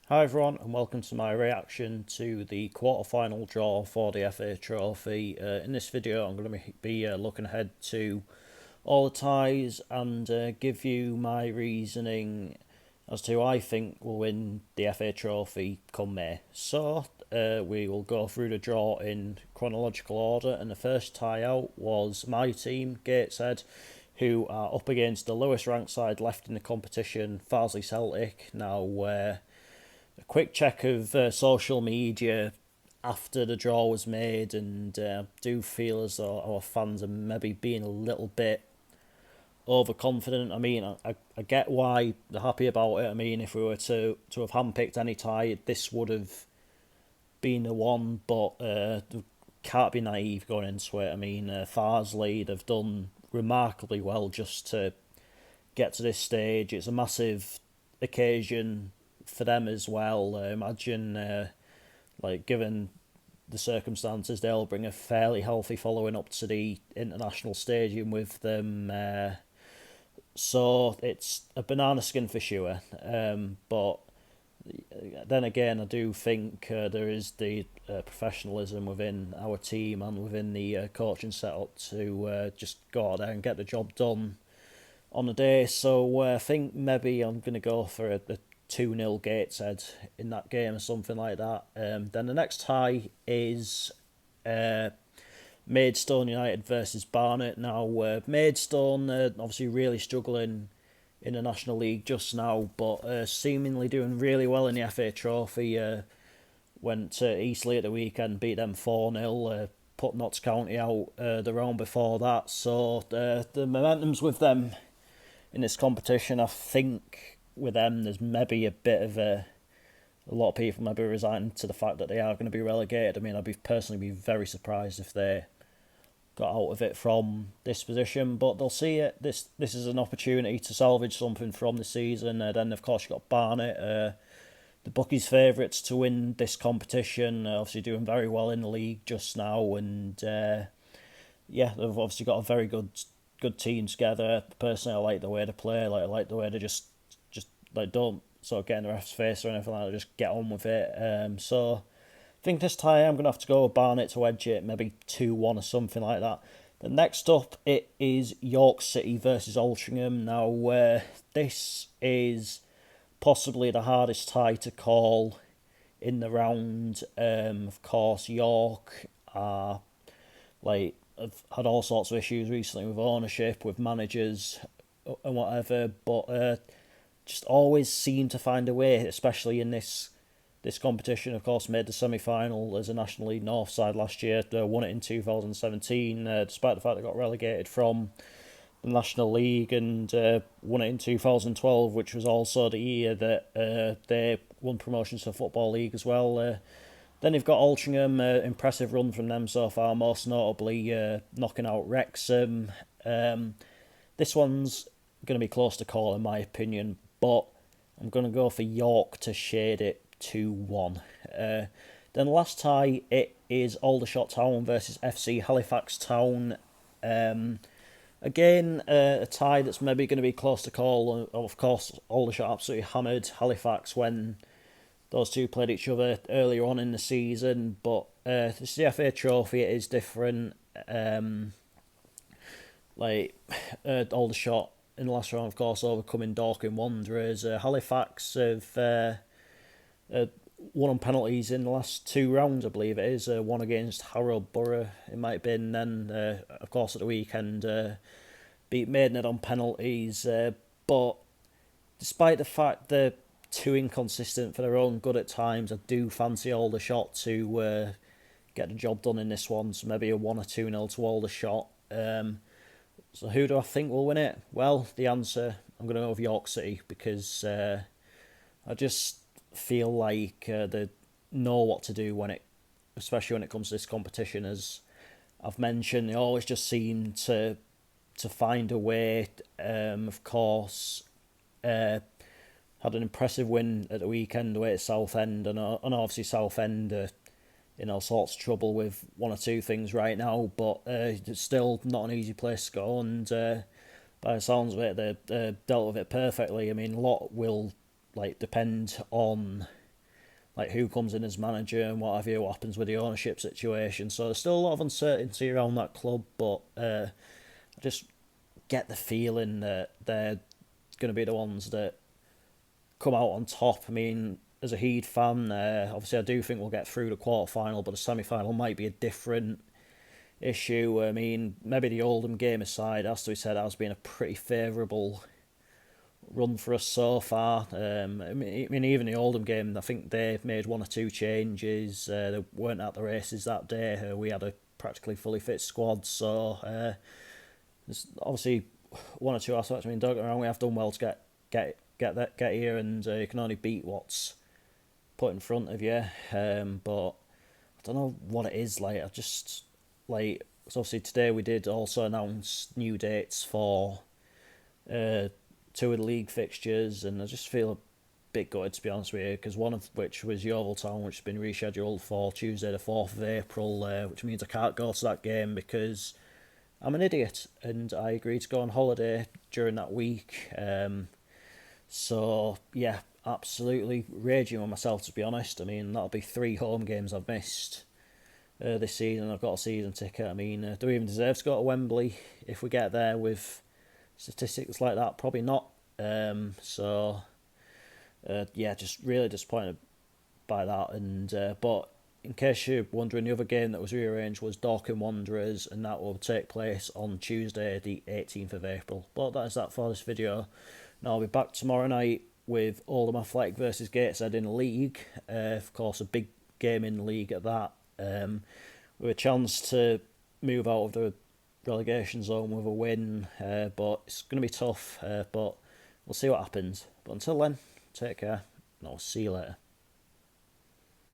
Hi everyone, and welcome to my reaction to the quarter-final draw for the FA Trophy. In this video, I'm going to be looking ahead to all the ties and give you my reasoning as to who I think will win the FA Trophy come May. So, we will go through the draw in chronological order, and the first tie out was my team, Gateshead, who are up against the lowest ranked side left in the competition, Farsley Celtic. Now, a quick check of social media after the draw was made, and do feel as though our fans are maybe being a little bit overconfident. I mean, I get why they're happy about it. I mean, if we were to have handpicked any tie, this would have been the one, but can't be naive going into it. I mean, Farsley, they've done remarkably well just to get to this stage. It's a massive occasion for them as well. Imagine, given the circumstances, they'll bring a fairly healthy following up to the international stadium with them. So it's a banana skin for sure. But then again, I do think there is the professionalism within our team and within the coaching setup to just go out there and get the job done on the day. So I think maybe I'm going to go for a 2-0 Gateshead in that game or something like that. Then the next tie is Maidstone United versus Barnet. Now, Maidstone obviously really struggling in the National League just now, but seemingly doing really well in the FA Trophy. Went to Eastleigh at the weekend, beat them 4-0, put Notts County out the round before that. So the momentum's with them in this competition. I think with them, there's maybe a bit of a lot of people maybe resigned to the fact that they are going to be relegated. I mean, I'd be personally be very surprised if they got out of it from this position, but they'll see it. This is an opportunity to salvage something from the season. Then of course you got Barnet, the bookies' favourites to win this competition. Obviously doing very well in the league just now, and yeah, they've obviously got a very good team together. Personally, I like the way they play. I like the way they just don't sort of get in the ref's face or anything like that. Just get on with it. So I think this time I'm gonna have to go with Barnet to edge it, maybe 2-1 or something like that. The next up, it is York City versus Altrincham. Now, this is possibly the hardest tie to call in the round. Of course, York are have had all sorts of issues recently with ownership, with managers, and whatever. But just always seem to find a way, especially in this competition. Of course, made the semi-final as a National League North side last year. Won it in 2017, despite the fact they got relegated from the National League, and won it in 2012, which was also the year that they won promotion to Football League as well. Then you've got Altrincham, impressive run from them so far, most notably knocking out Wrexham. This one's going to be close to call in my opinion, but I'm going to go for York to shade it 2-1. Then the last tie, it is Aldershot Town versus FC Halifax Town. Again, a tie that's maybe going to be close to call. Of course, Aldershot absolutely hammered Halifax when those two played each other earlier on in the season, but this is the FA Trophy. It is different. Aldershot in the last round, of course, overcoming Dorking Wanderers. Halifax have won on penalties in the last two rounds, I believe it is. One against Harrow Borough, it might have been. Then, of course, at the weekend, beat Maidenhead on penalties. But despite the fact they're too inconsistent for their own good at times, I do fancy Aldershot to get the job done in this one. So maybe a 1 or 2-0 to Aldershot. So who do I think will win it? Well, the answer, I'm going to go with York City, because I just feel like they know what to do especially when it comes to this competition. As I've mentioned, they always just seem to find a way. Of course, had an impressive win at the weekend away at Southend, and obviously Southend in all sorts of trouble with one or two things right now, but it's still not an easy place to go, and by the sounds of it, they dealt with it perfectly. I mean, a lot will depend on like who comes in as manager and what have you, what happens with the ownership situation. So there's still a lot of uncertainty around that club, but I just get the feeling that they're going to be the ones that come out on top. I mean, as a Heat fan, obviously I do think we'll get through the quarter final, but the semi final might be a different issue. I mean, maybe the Oldham game aside, has to be said, has been a pretty favourable run for us so far. I mean, even the Oldham game, I think they made one or two changes. They weren't at the races that day. We had a practically fully fit squad, so there's obviously one or two aspects. I mean, don't get me wrong, we have done well to get here, and you can only beat what's put in front of you. But I don't know what it is. Like, I just like, so obviously today we did also announce new dates for two of the league fixtures, and I just feel a bit gutted, to be honest with you, because one of which was Yeovil Town, which has been rescheduled for Tuesday the 4th of April, which means I can't go to that game because I'm an idiot and I agreed to go on holiday during that week. So yeah, absolutely raging on myself, to be honest. I mean, that'll be 3 home games I've missed this season. I've got a season ticket. I mean, do we even deserve to go to Wembley if we get there with statistics like that? Probably not. Yeah, just really disappointed by that. And but in case you're wondering, the other game that was rearranged was Dorking Wanderers, and that will take place on Tuesday, the 18th of April. But that is that for this video. Now I'll be back tomorrow night with Oldham Athletic versus Gateshead in the league. Of course, a big game in the league at that. With a chance to move out of the relegation zone with a win, but it's going to be tough. But we'll see what happens. But until then, take care, and I'll see you later.